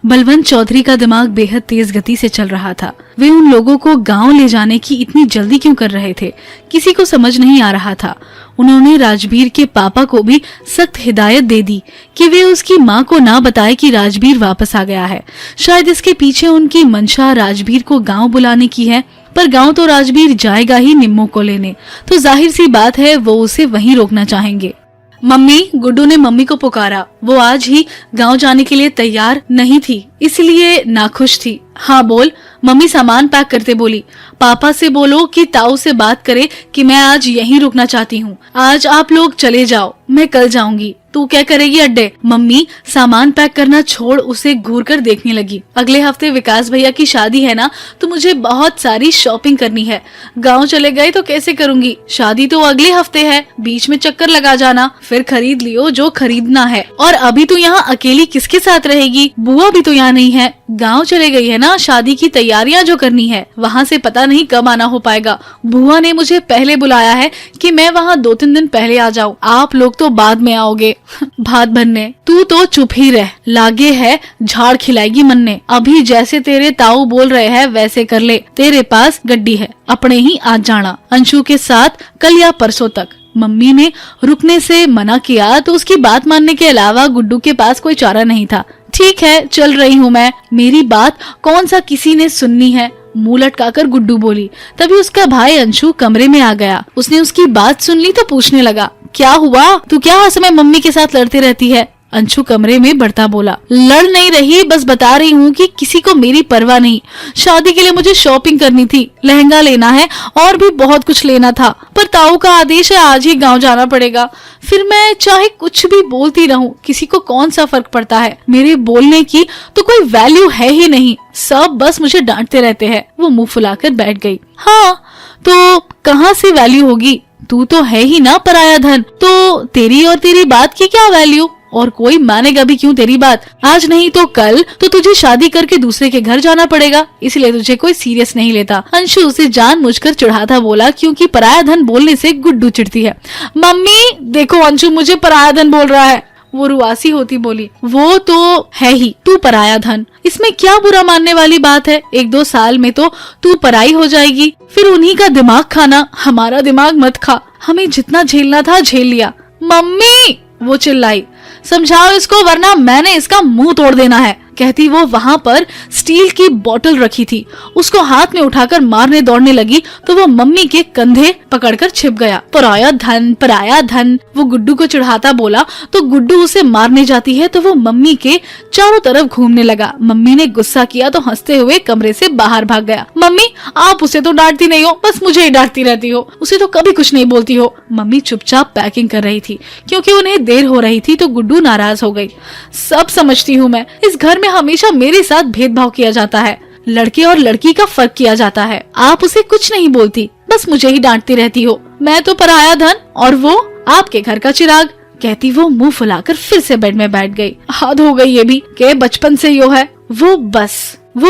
बलवंत चौधरी का दिमाग बेहद तेज गति से चल रहा था। वे उन लोगों को गांव ले जाने की इतनी जल्दी क्यों कर रहे थे, किसी को समझ नहीं आ रहा था। उन्होंने राजबीर के पापा को भी सख्त हिदायत दे दी कि वे उसकी माँ को ना बताए कि राजबीर वापस आ गया है। शायद इसके पीछे उनकी मंशा राजबीर को गांव बुलाने की है, पर गांव तो राजबीर जाएगा ही निम्मो को लेने, तो जाहिर सी बात है वो उसे वहीं रोकना चाहेंगे। मम्मी, गुड्डू ने मम्मी को पुकारा। वो आज ही गांव जाने के लिए तैयार नहीं थी, इसलिए नाखुश थी। हाँ बोल, मम्मी सामान पैक करते बोली। पापा से बोलो कि ताऊ से बात करे कि मैं आज यहीं रुकना चाहती हूँ। आज आप लोग चले जाओ, मैं कल जाऊंगी। तू क्या करेगी अड्डे? मम्मी सामान पैक करना छोड़ उसे घूर कर देखने लगी। अगले हफ्ते विकास भैया की शादी है ना, तो मुझे बहुत सारी शॉपिंग करनी है। गांव चले गए तो कैसे करूंगी? शादी तो अगले हफ्ते है, बीच में चक्कर लगा जाना, फिर खरीद लियो जो खरीदना है। और अभी तो यहाँ अकेली किसके साथ रहेगी? बुआ भी तो यहाँ नहीं है, गांव चले गई है ना शादी की तैयारियां जो करनी है। वहाँ से पता नहीं कब आना हो पाएगा। बुआ ने मुझे पहले बुलाया है कि मैं वहाँ 2-3 दिन पहले आ जाऊँ, आप लोग तो बाद में आओगे। भात बनने, तू तो चुप ही रह, लागे है झाड़ खिलाएगी मन ने। अभी जैसे तेरे ताऊ बोल रहे हैं वैसे कर ले, तेरे पास गड्डी है, अपने ही आज जाना अंशु के साथ कल या परसों तक। मम्मी ने रुकने से मना किया तो उसकी बात मानने के अलावा गुड्डू के पास कोई चारा नहीं था। ठीक है, चल रही हूँ मैं, मेरी बात कौन सा किसी ने सुननी है? मुंह लटकाकर गुड्डू बोली। तभी उसका भाई अंशु कमरे में आ गया। उसने उसकी बात सुन ली तो पूछने लगा, क्या हुआ? तू क्या हर समय मम्मी के साथ लड़ती रहती है? अंशु कमरे में बढ़ता बोला, लड़ नहीं रही, बस बता रही हूँ कि किसी को मेरी परवाह नहीं। शादी के लिए मुझे शॉपिंग करनी थी, लहंगा लेना है और भी बहुत कुछ लेना था, पर ताऊ का आदेश है आज ही गांव जाना पड़ेगा। फिर मैं चाहे कुछ भी बोलती रहूं, किसी को कौन सा फर्क पड़ता है? मेरे बोलने की तो कोई वैल्यू है ही नहीं, सब बस मुझे डांटते रहते हैं। वो मुंह फुलाकर बैठ गई। हाँ तो कहाँ से वैल्यू होगी? तू तो है ही ना पराया धन, तो तेरी और तेरी बात की क्या वैल्यू? और कोई मानेगा भी क्यों तेरी बात? आज नहीं तो कल तो तुझे शादी करके दूसरे के घर जाना पड़ेगा, इसलिए तुझे कोई सीरियस नहीं लेता। अंशु उसे जानबूझकर चिढ़ाता बोला, क्योंकि पराया धन बोलने से गुड्डू चिढ़ती है। मम्मी देखो, अंशु मुझे पराया धन बोल रहा है। वो रुआसी होती बोली, वो तो है ही तू पराया धन, इसमें क्या बुरा मानने वाली बात है? 1-2 साल में तो तू पराई हो जाएगी, फिर उन्हीं का दिमाग खाना, हमारा दिमाग मत खा। हमें जितना झेलना था झेल लिया। मम्मी, वो चिल्लाई, समझाओ इसको वरना मैंने इसका मुंह तोड़ देना है। कहती वो वहाँ पर स्टील की बोतल रखी थी, उसको हाथ में उठाकर मारने दौड़ने लगी तो वो मम्मी के कंधे पकड़कर छिप गया। पराया धन, पराया धन, वो गुड्डू को चिढ़ाता बोला तो गुड्डू उसे मारने जाती है तो वो मम्मी के चारों तरफ घूमने लगा। मम्मी ने गुस्सा किया तो हंसते हुए कमरे से बाहर भाग गया। मम्मी आप उसे तो डांटती नहीं हो, बस मुझे ही डांटती रहती हो, उसे तो कभी कुछ नहीं बोलती हो। मम्मी चुपचाप पैकिंग कर रही थी, क्योंकि उन्हें देर हो रही थी तो गुड्डू नाराज हो गई। सब समझती हूँ मैं, इस घर में हमेशा मेरे साथ भेदभाव किया जाता है, लड़के और लड़की का फर्क किया जाता है। आप उसे कुछ नहीं बोलती, बस मुझे ही डांटती रहती हो। मैं तो पराया धन और वो आपके घर का चिराग। कहती वो मुंह फुलाकर फिर से बेड में बैठ गई। हद हो गई ये भी के बचपन से यो है। वो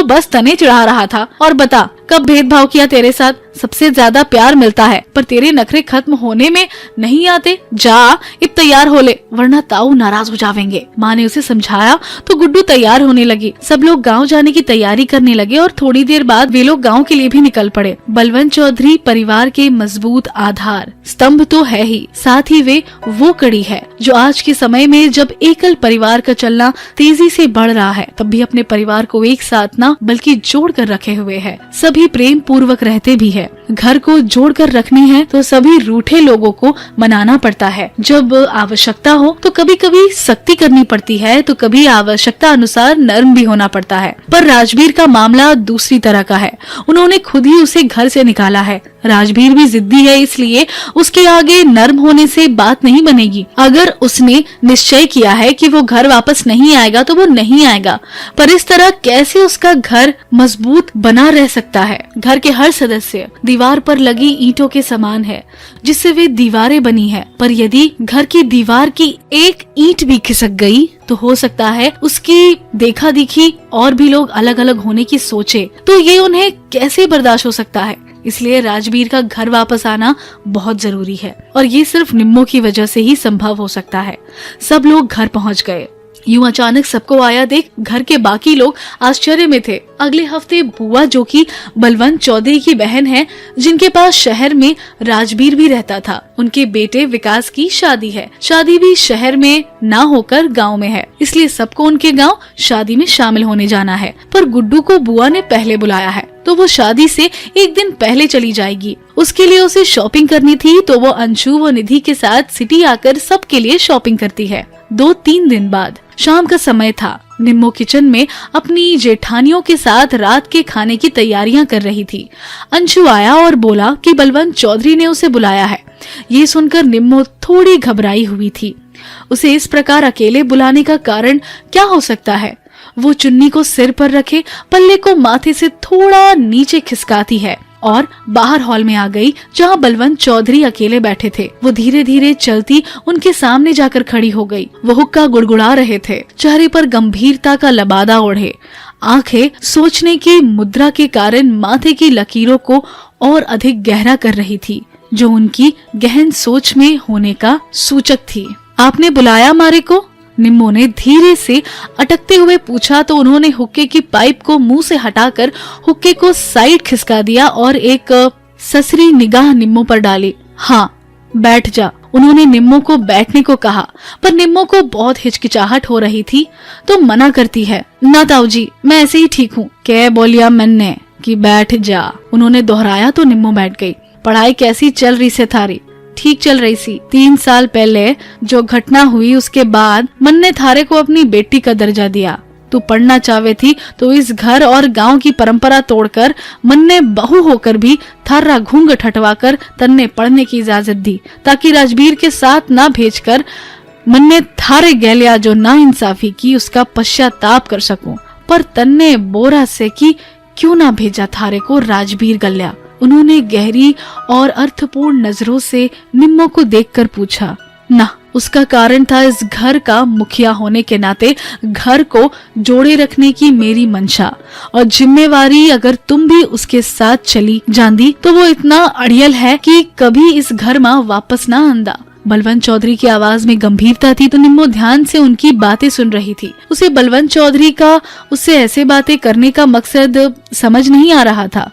बस तने चिढ़ा रहा था। और बता कब भेदभाव किया तेरे साथ? सबसे ज्यादा प्यार मिलता है पर तेरे नखरे खत्म होने में नहीं आते। जा अब तैयार हो ले वरना ताऊ नाराज हो जावेंगे। माँ ने उसे समझाया तो गुड्डू तैयार होने लगी। सब लोग गांव जाने की तैयारी करने लगे और थोड़ी देर बाद वे लोग गांव के लिए भी निकल पड़े। बलवंत चौधरी परिवार के मजबूत आधार स्तंभ तो है ही, साथ ही वे वो कड़ी है जो आज के समय में जब एकल परिवार का चलना तेजी से बढ़ रहा है तब भी अपने परिवार को एक साथ न बल्कि जोड़ कर रखे हुए है। सभी प्रेम पूर्वक रहते भी है। घर को जोड़ कर रखनी है तो सभी रूठे लोगों को मनाना पड़ता है। जब आवश्यकता हो तो कभी कभी सख्ती करनी पड़ती है तो कभी आवश्यकता अनुसार नर्म भी होना पड़ता है। पर राजबीर का मामला दूसरी तरह का है। उन्होंने खुद ही उसे घर से निकाला है। राजबीर भी जिद्दी है, इसलिए उसके आगे नर्म होने से बात नहीं बनेगी। अगर उसने निश्चय किया है कि वो घर वापस नहीं आएगा तो वो नहीं आएगा, पर इस तरह कैसे उसका घर मजबूत बना रह सकता है? घर के हर सदस्य दीवार पर लगी ईंटों के समान है जिससे वे दीवारें बनी है। पर यदि घर की दीवार की एक ईंट भी खिसक गई तो हो सकता है उसकी देखा देखी और भी लोग अलग अलग होने की सोचे, तो ये उन्हें कैसे बर्दाश्त हो सकता है? इसलिए राजबीर का घर वापस आना बहुत जरूरी है और ये सिर्फ निम्मो की वजह से ही संभव हो सकता है। सब लोग घर पहुंच गए। यूं अचानक सबको आया देख घर के बाकी लोग आश्चर्य में थे। अगले हफ्ते बुआ, जो कि बलवंत चौधरी की बहन है, जिनके पास शहर में राजबीर भी रहता था, उनके बेटे विकास की शादी है। शादी भी शहर में ना होकर गांव में है, इसलिए सबको उनके गांव शादी में शामिल होने जाना है। पर गुड्डू को बुआ ने पहले बुलाया है, तो वो शादी से एक दिन पहले चली जाएगी। उसके लिए उसे शॉपिंग करनी थी, तो वो अंशु व निधि के साथ सिटी आकर सबके लिए शॉपिंग करती है। 2-3 दिन बाद शाम का समय था। निम्मो किचन में अपनी जेठानियों के साथ रात के खाने की तैयारियां कर रही थी। अंशु आया और बोला कि बलवंत चौधरी ने उसे बुलाया है। ये सुनकर निम्मो थोड़ी घबराई हुई थी। उसे इस प्रकार अकेले बुलाने का कारण क्या हो सकता है? वो चुन्नी को सिर पर रखे पल्ले को माथे से थोड़ा नीचे खिसकाती है और बाहर हॉल में आ गई, जहाँ बलवंत चौधरी अकेले बैठे थे। वो धीरे धीरे चलती उनके सामने जाकर खड़ी हो गई। वो हुक्का गुड़गुड़ा रहे थे, चेहरे पर गंभीरता का लबादा ओढ़े, आंखें सोचने की मुद्रा के कारण माथे की लकीरों को और अधिक गहरा कर रही थी, जो उनकी गहन सोच में होने का सूचक थी। आपने बुलाया मारे को? निम्मो ने धीरे से अटकते हुए पूछा, तो उन्होंने हुक्के की पाइप को मुंह से हटाकर हुक्के को साइड खिसका दिया और एक ससरी निगाह निम्मो पर डाली। हाँ, बैठ जा। उन्होंने निम्मो को बैठने को कहा, पर निम्मो को बहुत हिचकिचाहट हो रही थी, तो मना करती है। ना ताऊजी, मैं ऐसे ही ठीक हूँ। क्या बोलिया मैंने कि बैठ जा? उन्होंने दोहराया तो निम्मो बैठ गई। पढ़ाई कैसी चल रही से थारी? ठीक चल रही सी। 3 साल पहले जो घटना हुई उसके बाद मन ने थारे को अपनी बेटी का दर्जा दिया। तू पढ़ना चाहे थी तो इस घर और गांव की परंपरा तोड़कर मन ने बहू होकर भी थारा घूंघट हटवाकर तन्ने पढ़ने की इजाजत दी, ताकि राजबीर के साथ ना भेजकर मन ने थारे गैलिया जो ना इंसाफी की उसका पश्चाताप कर सकूं। पर तन्ने बोरा से कि क्यों ना भेजा थारे को राजबीर गल्या? उन्होंने गहरी और अर्थपूर्ण नजरों से निम्मो को देखकर पूछा। ना, उसका कारण था इस घर का मुखिया होने के नाते घर को जोड़े रखने की मेरी मंशा, और जिम्मेवारी अगर तुम भी उसके साथ चली जांदी तो वो इतना अड़ियल है कि कभी इस घर में वापस ना आंदा। बलवंत चौधरी की आवाज में गंभीरता थी, तो निम्मो ध्यान से उनकी बातें सुन रही थी। उसे बलवंत चौधरी का उससे ऐसे बातें करने का मकसद समझ नहीं आ रहा था।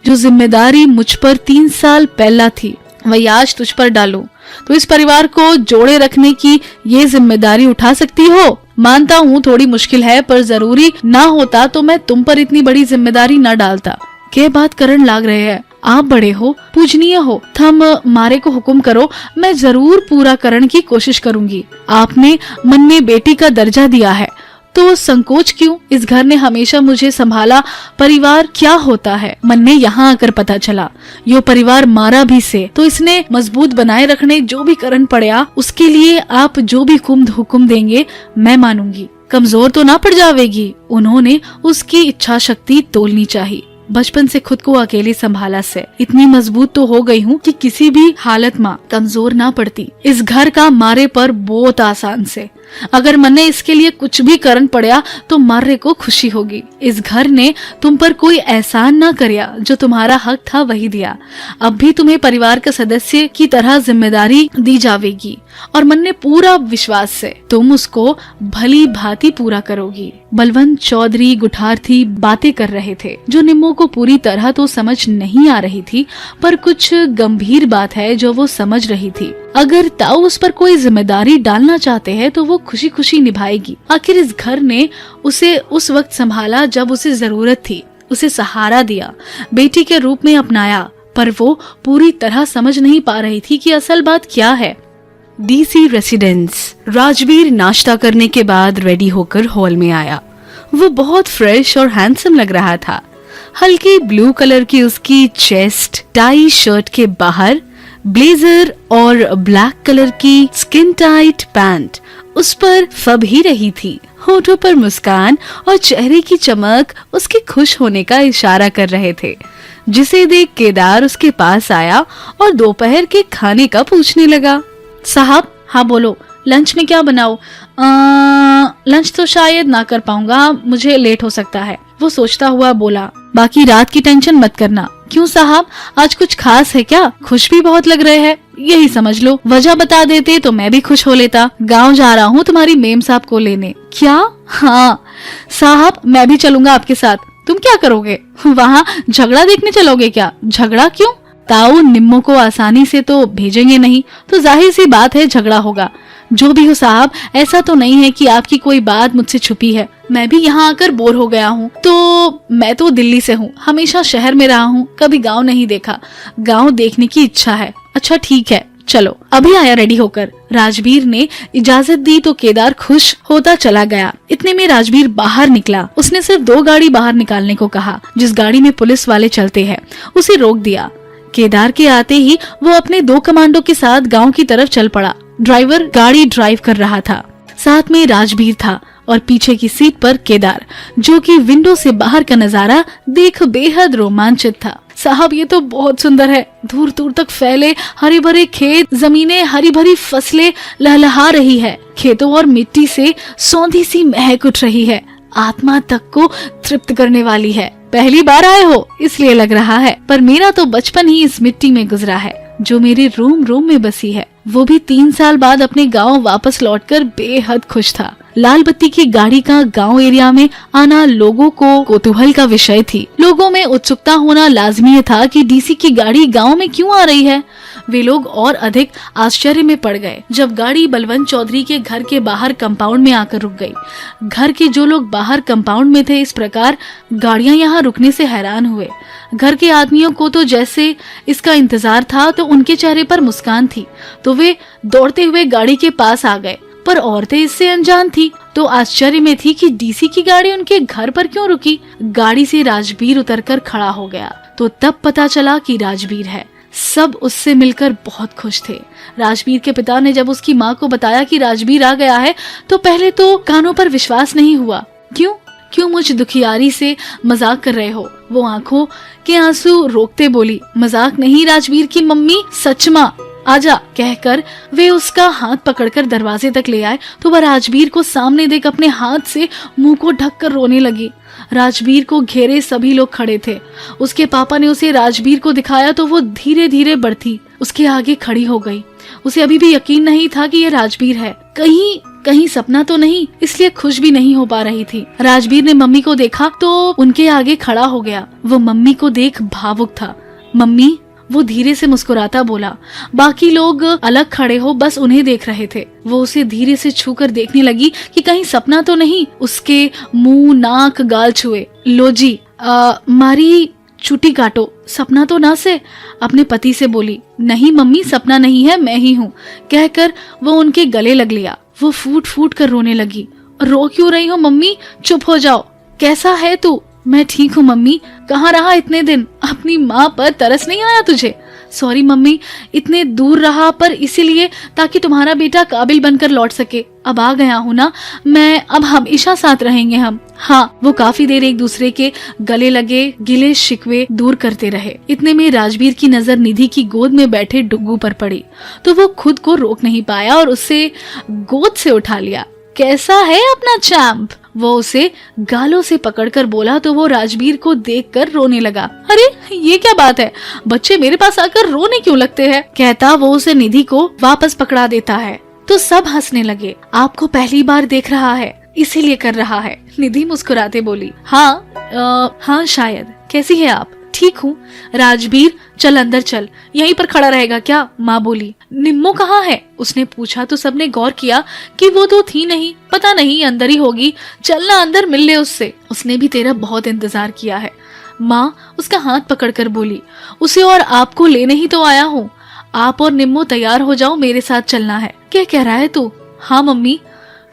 जो जिम्मेदारी मुझ पर 3 साल पहला थी, वही आज तुझ पर डालूं तो इस परिवार को जोड़े रखने की ये जिम्मेदारी उठा सकती हो? मानता हूँ थोड़ी मुश्किल है, पर जरूरी ना होता तो मैं तुम पर इतनी बड़ी जिम्मेदारी न डालता। क्या बात करन लाग रहे हैं? आप बड़े हो, पूजनीय हो, थम मारे को हुक्म करो, मैं जरूर पूरा करने की कोशिश करूंगी। आपने मन में बेटी का दर्जा दिया है तो संकोच क्यों? इस घर ने हमेशा मुझे संभाला, परिवार क्या होता है मन ने यहाँ आकर पता चला। यो परिवार मारा भी से तो इसने मजबूत बनाए रखने जो भी करन पड़ा, उसके लिए आप जो भी हुक्म देंगे मैं मानूंगी। कमजोर तो ना पड़ जावेगी? उन्होंने उसकी इच्छा शक्ति तोलनी चाहिए। बचपन से खुद को अकेले संभाला से इतनी मजबूत तो हो गई हूँ कि किसी भी हालत में कमजोर ना पड़ती। इस घर का मारे पर बहुत आसान से, अगर मैंने इसके लिए कुछ भी करन पड़ा तो मारे को खुशी होगी। इस घर ने तुम पर कोई एहसान ना करया, जो तुम्हारा हक था वही दिया। अब भी तुम्हें परिवार के सदस्य की तरह जिम्मेदारी दी जावेगी और मन ने पूरा विश्वास से तुम उसको भली भांति पूरा करोगी। बलवंत चौधरी गुठार्थी बातें कर रहे थे, जो निम्मो को पूरी तरह तो समझ नहीं आ रही थी, पर कुछ गंभीर बात है जो वो समझ रही थी। अगर ताऊ उस पर कोई जिम्मेदारी डालना चाहते हैं तो वो खुशी खुशी निभाएगी। आखिर इस घर ने उसे उस वक्त संभाला जब उसे जरूरत थी, उसे सहारा दिया, बेटी के रूप में अपनाया, पर वो पूरी तरह समझ नहीं पा रही थी कि असल बात क्या है। DC residence. राजबीर नाश्ता करने के बाद रेडी होकर हॉल में आया। वो बहुत फ्रेश और हैंडसम लग रहा था। हल्की ब्लू कलर की उसकी चेस्ट टाई शर्ट के बाहर ब्लेजर और ब्लैक कलर की स्किन टाइट पैंट उस पर फब ही रही थी। होठों पर मुस्कान और चेहरे की चमक उसके खुश होने का इशारा कर रहे थे, जिसे देख केदार उसके पास आया और दोपहर के खाने का पूछने लगा। साहब, हाँ बोलो, लंच में क्या बनाऊं? लंच तो शायद ना कर पाऊंगा, मुझे लेट हो सकता है। वो सोचता हुआ बोला, बाकी रात की टेंशन मत करना, क्यों साहब, आज कुछ खास है क्या? खुश भी बहुत लग रहे हैं। यही समझ लो, वजह बता देते तो मैं भी खुश हो लेता। गांव जा रहा हूँ तुम्हारी मेम साहब को लेने। क्या? हाँ साहब, मैं भी चलूंगा आपके साथ। तुम क्या करोगे? वहाँ झगड़ा देखने चलोगे क्या? झगड़ा क्यों? ताऊ निम्मो को आसानी से तो भेजेंगे नहीं, तो जाहिर सी बात है झगड़ा होगा। जो भी हो साहब, ऐसा तो नहीं है कि आपकी कोई बात मुझसे छुपी है। मैं भी यहाँ आकर बोर हो गया हूँ। तो मैं तो दिल्ली से हूँ, हमेशा शहर में रहा हूँ, कभी गांव नहीं देखा। गांव देखने की इच्छा है। अच्छा ठीक है, चलो। अभी आया रेडी होकर। राजवीर ने इजाजत दी तो केदार खुश होता चला गया। इतने में राजवीर बाहर निकला। उसने सिर्फ 2 गाड़ी बाहर निकालने को कहा। जिस गाड़ी में पुलिस वाले चलते हैं उसे रोक दिया। केदार के आते ही वो अपने 2 कमांडो के साथ गांव की तरफ चल पड़ा। ड्राइवर गाड़ी ड्राइव कर रहा था, साथ में राजवीर था और पीछे की सीट पर केदार, जो कि विंडो से बाहर का नजारा देख बेहद रोमांचित था। साहब ये तो बहुत सुंदर है। दूर दूर तक फैले हरे भरे खेत, जमीनें, हरी भरी फसलें लहलहा रही है। खेतों और मिट्टी से सौंधी सी महक उठ रही है। आत्मा तक को तृप्त करने वाली है। पहली बार आए हो इसलिए लग रहा है, पर मेरा तो बचपन ही इस मिट्टी में गुजरा है जो मेरे रूम रूम में बसी है। वो भी 3 साल बाद अपने गांव वापस लौटकर बेहद खुश था। लाल बत्ती की गाड़ी का गांव एरिया में आना लोगों को कौतूहल का विषय थी। लोगों में उत्सुकता होना लाजमी था कि डीसी की गाड़ी गांव में क्यों आ रही है। वे लोग और अधिक आश्चर्य में पड़ गए जब गाड़ी बलवंत चौधरी के घर के बाहर कंपाउंड में आकर रुक गई। घर के जो लोग बाहर कंपाउंड में थे इस प्रकार गाड़ियां यहाँ रुकने से हैरान हुए। घर के आदमियों को तो जैसे इसका इंतजार था, तो उनके चेहरे पर मुस्कान थी, तो वे दौड़ते हुए गाड़ी के पास आ गए। पर औरतें इससे अनजान थी, तो आश्चर्य में थी कि डीसी की गाड़ी उनके घर पर क्यों रुकी। गाड़ी से राजवीर उतरकर खड़ा हो गया, तो तब पता चला कि राजवीर है। सब उससे मिलकर बहुत खुश थे। राजवीर के पिता ने जब उसकी माँ को बताया कि राजवीर आ गया है, तो पहले तो कानों पर विश्वास नहीं हुआ। क्यों मुझ दुखियारी से मजाक कर रहे हो? वो आंखों के आंसू रोकते बोली। मजाक नहीं राजवीर की मम्मी, सच माँ, आजा कहकर वे उसका हाथ पकड़कर दरवाजे तक ले आए, तो वह राजवीर को सामने देख अपने हाथ से मुंह को ढककर रोने लगी। राजवीर को घेरे सभी लोग खड़े थे। उसके पापा ने उसे राजवीर को दिखाया तो वो धीरे धीरे बढ़ती उसके आगे खड़ी हो गई। उसे अभी भी यकीन नहीं था कि यह राजवीर है। कहीं सपना तो नहीं, इसलिए खुश भी नहीं हो पा रही थी। राजवीर ने मम्मी को देखा तो उनके आगे खड़ा हो गया। वो मम्मी को देख भावुक था। मम्मी, वो धीरे से मुस्कुराता बोला। बाकी लोग अलग खड़े हो बस उन्हें देख रहे थे। वो उसे धीरे से छूकर देखने लगी कि कहीं सपना तो नहीं। उसके मुंह, नाक, गाल छुए। लो जी, मारी चुटी काटो, सपना तो ना से, अपने पति से बोली। नहीं मम्मी, सपना नहीं है, मैं ही हूँ, कहकर वो उनके गले लग लिया। वो फूट फूट कर रोने लगी। रो क्यों रही हो मम्मी? चुप हो जाओ। कैसा है तू? मैं ठीक हूँ मम्मी। कहाँ रहा इतने दिन? अपनी माँ पर तरस नहीं आया तुझे? सॉरी मम्मी, इतने दूर रहा, पर इसीलिए ताकि तुम्हारा बेटा काबिल बनकर लौट सके। अब आ गया हूँ ना मैं, अब हमेशा साथ रहेंगे हम। हाँ। वो काफी देर एक दूसरे के गले लगे, गिले शिकवे दूर करते रहे। इतने में राजवीर की नजर निधि की गोद में बैठे डुग्गू पर पड़ी, तो वो खुद को रोक नहीं पाया और उसे गोद से उठा लिया। कैसा है अपना चैंप? वो उसे गालों से पकड़कर बोला, तो वो राजवीर को देखकर रोने लगा। अरे ये क्या बात है, बच्चे मेरे पास आकर रोने क्यों लगते हैं? कहता वो उसे निधि को वापस पकड़ा देता है, तो सब हंसने लगे। आपको पहली बार देख रहा है इसीलिए कर रहा है, निधि मुस्कुराते बोली। हाँ शायद। कैसी है आप? ठीक हूँ। राजवीर चल अंदर चल, यहीं पर खड़ा रहेगा क्या? माँ बोली। निम्मो कहाँ है? उसने पूछा तो सबने गौर किया कि वो तो थी नहीं। पता नहीं, अंदर ही होगी। चलना अंदर, मिल ले उससे, उसने भी तेरा बहुत इंतजार किया है। माँ उसका हाथ पकड़कर बोली। उसे और आपको लेने ही तो आया हूँ। आप और निम्मो तैयार हो जाओ, मेरे साथ चलना है। क्या कह रहा है तू? हाँ मम्मी,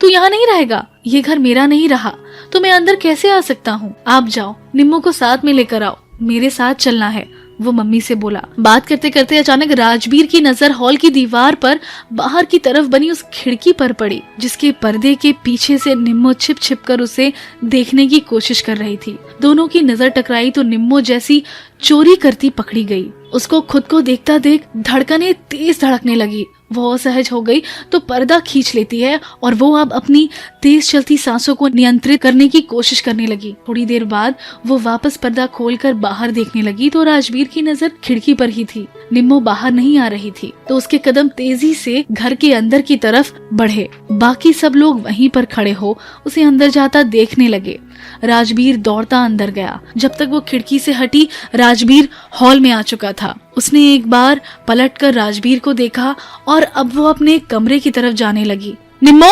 तू यहाँ नहीं रहेगा, ये घर मेरा नहीं रहा, तो मैं अंदर कैसे आ सकता हूँ? आप जाओ, निम्मो को साथ में लेकर आओ, मेरे साथ चलना है, वो मम्मी से बोला। बात करते करते अचानक राजवीर की नजर हॉल की दीवार पर बाहर की तरफ बनी उस खिड़की पर पड़ी, जिसके पर्दे के पीछे से निम्मो छिप छिप कर उसे देखने की कोशिश कर रही थी। दोनों की नजर टकराई तो निम्मो जैसी चोरी करती पकड़ी गई। उसको खुद को देखता देख धड़कनें तेज धड़कने लगी। वो असहज हो गई तो पर्दा खींच लेती है और वो अब अपनी तेज चलती सांसों को नियंत्रित करने की कोशिश करने लगी। थोड़ी देर बाद वो वापस पर्दा खोलकर बाहर देखने लगी तो राजवीर की नजर खिड़की पर ही थी। निम्मो बाहर नहीं आ रही थी तो उसके कदम तेजी से घर के अंदर की तरफ बढ़े। बाकी सब लोग वहीं पर खड़े हो उसे अंदर जाता देखने लगे। राजवीर दौड़ता अंदर गया। जब तक वो खिड़की से हटी राजवीर हॉल में आ चुका था। उसने एक बार पलटकर राजवीर को देखा और अब वो अपने कमरे की तरफ जाने लगी। निम्मो,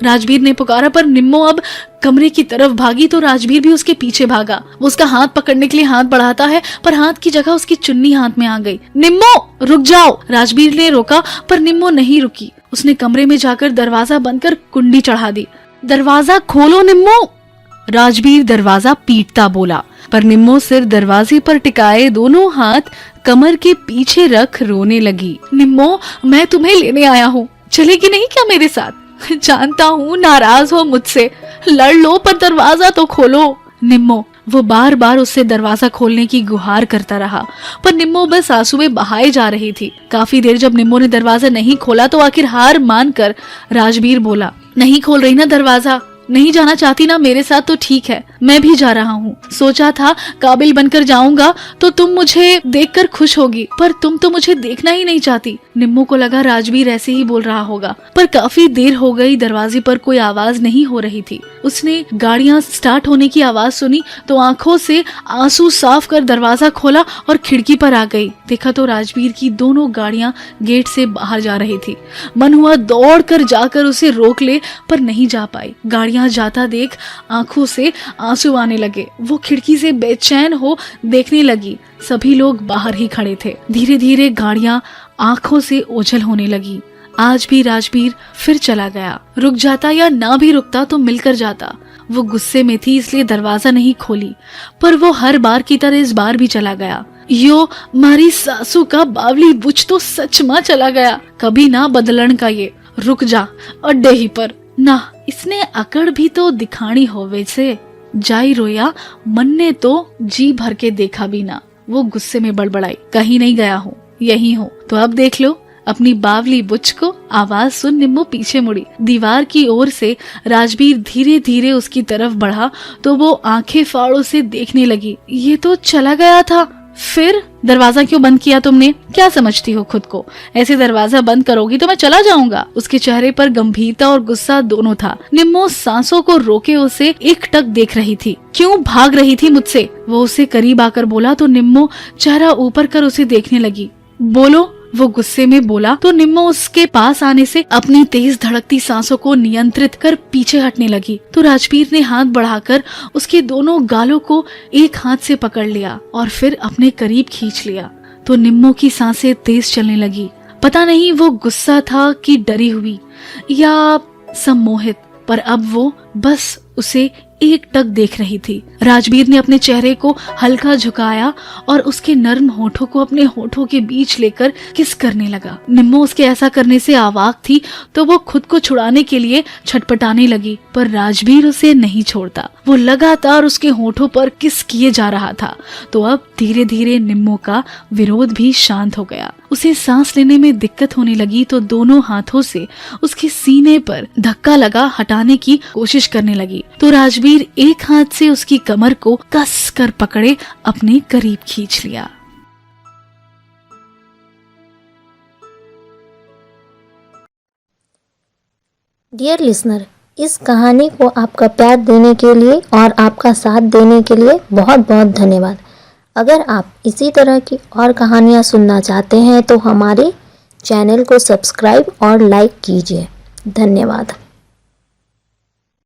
राजवीर ने पुकारा पर निम्मो अब कमरे की तरफ भागी तो राजवीर भी उसके पीछे भागा। वो उसका हाथ पकड़ने के लिए हाथ बढ़ाता है पर हाथ की जगह उसकी चुन्नी हाथ में आ गई। निम्मो, रुक जाओ। राजवीर ने रोका पर निम्मो नहीं रुकी। उसने कमरे में जाकर दरवाजा बंद कर कुंडी चढ़ा दी। दरवाजा खोलो निम्मो, राजवीर दरवाजा पीटता बोला पर निम्मो सिर दरवाजे पर टिकाए दोनों हाथ कमर के पीछे रख रोने लगी। निम्मो, मैं तुम्हें लेने आया हूँ, चलेगी नहीं क्या मेरे साथ? जानता हूँ नाराज हो मुझसे, लड़ लो पर दरवाजा तो खोलो। निम्मो, वो बार बार उससे दरवाजा खोलने की गुहार करता रहा पर निम्मो बस आंसुएं बहाए जा रही थी। काफी देर जब निम्मो ने दरवाजा नहीं खोला तो आखिर हार मानकर राजवीर बोला, नहीं खोल रही ना दरवाजा? नहीं जाना चाहती ना मेरे साथ तो ठीक है, मैं भी जा रहा हूँ। सोचा था काबिल बनकर जाऊंगा तो तुम मुझे देखकर खुश होगी पर तुम तो मुझे देखना ही नहीं चाहती। निम्मो को लगा राजवीर ऐसे ही बोल रहा होगा पर काफी देर हो गई, दरवाजे पर कोई आवाज नहीं हो रही थी। उसने गाड़ियां स्टार्ट होने की आवाज सुनी तो आंखों से आंसू साफ कर दरवाजा खोला और खिड़की पर आ गई। देखा तो राजवीर की दोनों गाड़ियां गेट से बाहर जा रही थी। मन हुआ दौड़ कर जाकर उसे रोक ले पर नहीं जा पाई। गाड़ियां जाता देख आंखों से आंसू आने लगे। वो खिड़की से बेचैन हो देखने लगी। सभी लोग बाहर ही खड़े थे। धीरे धीरे गाड़ियां आंखों से ओझल होने लगी। आज भी राजवीर फिर चला गया। रुक जाता या ना भी रुकता तो मिलकर जाता। वो गुस्से में थी इसलिए दरवाजा नहीं खोली पर वो हर बार की तरह इस बार भी चला गया। यो मारी सासू का बावली बुच तो सच में चला गया। कभी ना बदलन का ये। रुक जा अड्डे ही पर ना, इसने अकड़ भी तो दिखानी होवे से। जाई रोया, मन ने तो जी भर के देखा भी ना। वो गुस्से में बड़बड़ाई, कहीं नहीं गया हूँ, यही हूँ। तो अब देख लो अपनी बावली बुच को। आवाज सुन निम्मो पीछे मुड़ी। दीवार की ओर से राजवीर धीरे धीरे उसकी तरफ बढ़ा तो वो आंखें फाड़ों से देखने लगी। ये तो चला गया था। फिर दरवाजा क्यों बंद किया तुमने? क्या समझती हो खुद को? ऐसे दरवाजा बंद करोगी तो मैं चला जाऊंगा। उसके चेहरे पर गंभीरता और गुस्सा दोनों था। निम्मो सांसों को रोके उसे एकटक देख रही थी। क्यों भाग रही थी मुझसे? वो उसे करीब आकर बोला तो निम्मो चेहरा ऊपर कर उसे देखने लगी। बोलो, वो गुस्से में बोला तो निम्मो उसके पास आने से अपनी तेज धड़कती सांसों को नियंत्रित कर पीछे हटने लगी तो राजवीर ने हाथ बढ़ाकर उसके दोनों गालों को एक हाथ से पकड़ लिया और फिर अपने करीब खींच लिया तो निम्मो की सांसें तेज चलने लगी। पता नहीं वो गुस्सा था कि डरी हुई या सम्मोहित, पर अब वो बस उसे एकटक देख रही थी। राजवीर ने अपने चेहरे को हल्का झुकाया और उसके नर्म होठों को अपने होठों के बीच लेकर किस करने लगा। निम्मो उसके ऐसा करने से आवाक थी तो वो खुद को छुड़ाने के लिए छटपटाने लगी पर राजवीर उसे नहीं छोड़ता। वो लगातार उसके होठों पर किस किए जा रहा था। तो अब धीरे धीरे निम्मो का विरोध भी शांत हो गया। उसे सांस लेने में दिक्कत होने लगी तो दोनों हाथों से उसके सीने पर धक्का लगा हटाने की कोशिश करने लगी तो राजवीर एक हाथ से उसकी कमर को कस कर पकड़े अपने करीब खींच लिया। डियर लिसनर, इस कहानी को आपका प्यार देने के लिए और आपका साथ देने के लिए बहुत बहुत धन्यवाद। अगर आप इसी तरह की और कहानियाँ सुनना चाहते हैं तो हमारे चैनल को सब्सक्राइब और लाइक कीजिए। धन्यवाद।